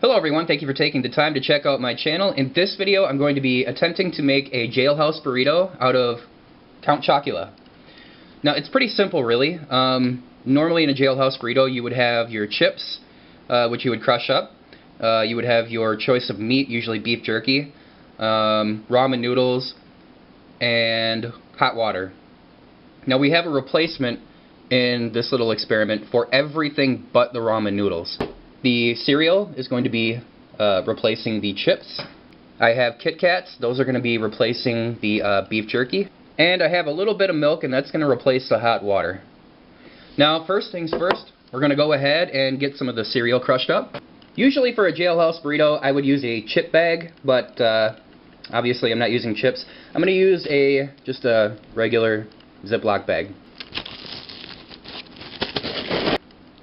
Hello everyone, thank you for taking the time to check out my channel. In this video I'm going to be attempting to make a jailhouse burrito out of Count Chocula. Now it's pretty simple really. Normally in a jailhouse burrito you would have your chips, which you would crush up. You would have your choice of meat, usually beef jerky, ramen noodles, and hot water. Now we have a replacement in this little experiment for everything but the ramen noodles. The cereal is going to be replacing the chips. I have Kit Kats, those are going to be replacing the beef jerky. And I have a little bit of milk, and that's going to replace the hot water. Now first things first, we're going to go ahead and get some of the cereal crushed up. Usually for a jailhouse burrito I would use a chip bag, but obviously I'm not using chips. I'm going to use just a regular Ziploc bag.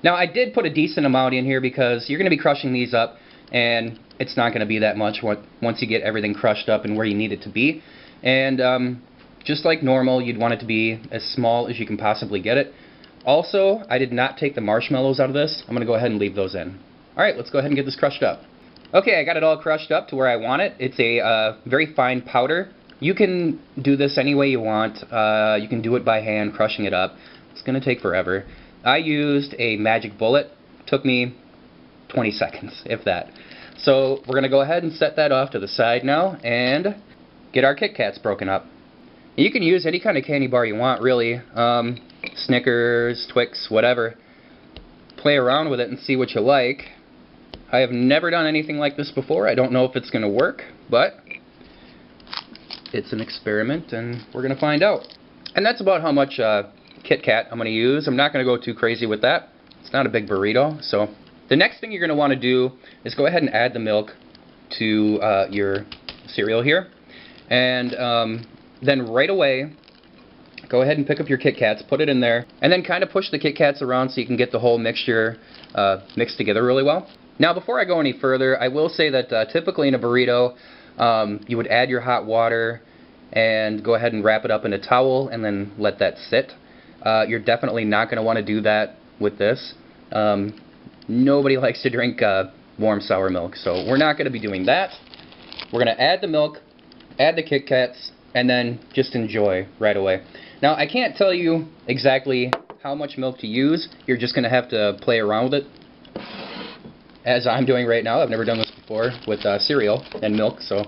Now I did put a decent amount in here because you're going to be crushing these up and it's not going to be that much once you get everything crushed up and where you need it to be. And just like normal, you'd want it to be as small as you can possibly get it. Also, I did not take the marshmallows out of this. I'm going to go ahead and leave those in. Alright, let's go ahead and get this crushed up. Okay, I got it all crushed up to where I want it. It's a very fine powder. You can do this any way you want. You can do it by hand, crushing it up. It's going to take forever. I used a magic bullet. It took me 20 seconds, if that. So we're going to go ahead and set that off to the side now and get our Kit Kats broken up. You can use any kind of candy bar you want, really. Snickers, Twix, whatever. Play around with it and see what you like. I have never done anything like this before. I don't know if it's going to work, but it's an experiment and we're going to find out. And that's about how much Kit Kat I'm going to use. I'm not going to go too crazy with that. It's not a big burrito. So the next thing you're going to want to do is go ahead and add the milk to your cereal here. And then right away, go ahead and pick up your Kit Kats, put it in there, and then kind of push the Kit Kats around so you can get the whole mixture mixed together really well. Now before I go any further, I will say that typically in a burrito, you would add your hot water and go ahead and wrap it up in a towel and then let that sit. You're definitely not going to want to do that with this. Nobody likes to drink warm sour milk, so we're not going to be doing that. We're going to add the milk, add the Kit Kats, and then just enjoy right away. Now I can't tell you exactly how much milk to use. You're just going to have to play around with it, as I'm doing right now. I've never done this before with cereal and milk, so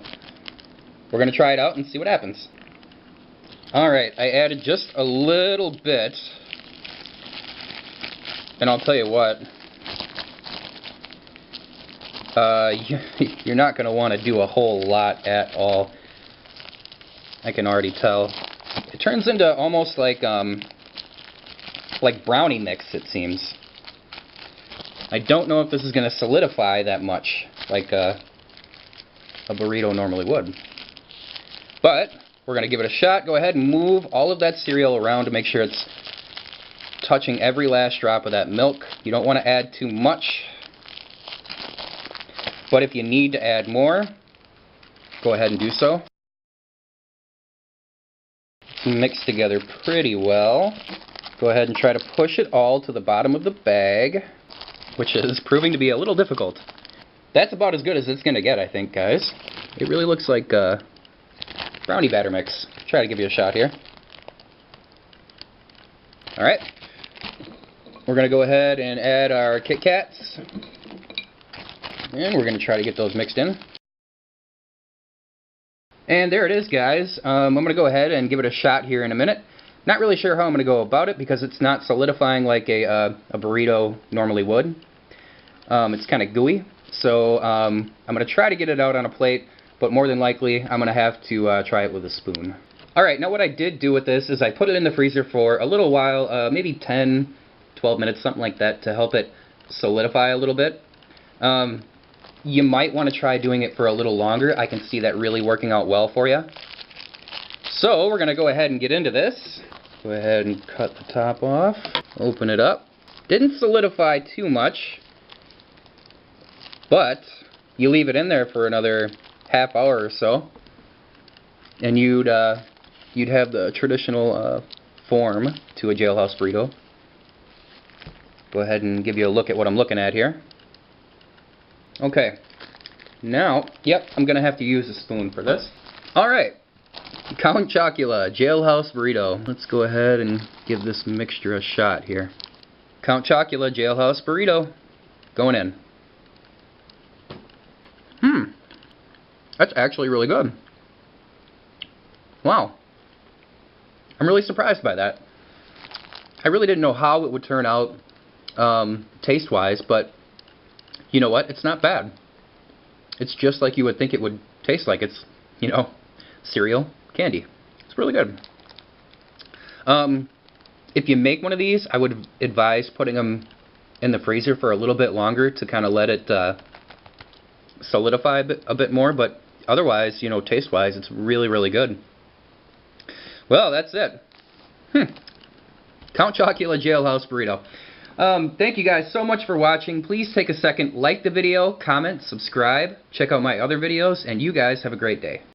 we're going to try it out and see what happens. Alright, I added just a little bit, and I'll tell you what, you're not going to want to do a whole lot at all. I can already tell. It turns into almost like brownie mix, it seems. I don't know if this is going to solidify that much like a burrito normally would. But we're going to give it a shot. Go ahead and move all of that cereal around to make sure it's touching every last drop of that milk. You don't want to add too much. But if you need to add more, go ahead and do so. It's mixed together pretty well. Go ahead and try to push it all to the bottom of the bag, which is proving to be a little difficult. That's about as good as it's going to get, I think, guys. It really looks like brownie batter mix. Try to give you a shot here. Alright. We're going to go ahead and add our Kit Kats. And we're going to try to get those mixed in. And there it is, guys. I'm going to go ahead and give it a shot here in a minute. Not really sure how I'm going to go about it because it's not solidifying like a burrito normally would. It's kind of gooey. So I'm going to try to get it out on a plate, but more than likely I'm going to have to try it with a spoon. Alright, now what I did do with this is I put it in the freezer for a little while, maybe 10, 12 minutes, something like that, to help it solidify a little bit. You might want to try doing it for a little longer. I can see that really working out well for you. So we're going to go ahead and get into this. Go ahead and cut the top off. Open it up. Didn't solidify too much, but you leave it in there for another half hour or so, and you'd have the traditional form to a jailhouse burrito. Go ahead and give you a look at what I'm looking at here. Okay. Now, yep, I'm going to have to use a spoon for this. Alright. Count Chocula, Jailhouse Burrito. Let's go ahead and give this mixture a shot here. Count Chocula, Jailhouse Burrito. Going in. That's actually really good. Wow. I'm really surprised by that. I really didn't know how it would turn out taste-wise, but you know what? It's not bad. It's just like you would think it would taste like. It's, you know, cereal candy. It's really good. If you make one of these, I would advise putting them in the freezer for a little bit longer to kind of let it solidify a bit more, but otherwise, you know, taste-wise, it's really, really good. Well, that's it. Count Chocula Jailhouse Burrito. Thank you guys so much for watching. Please take a second, like the video, comment, subscribe, check out my other videos, and you guys have a great day.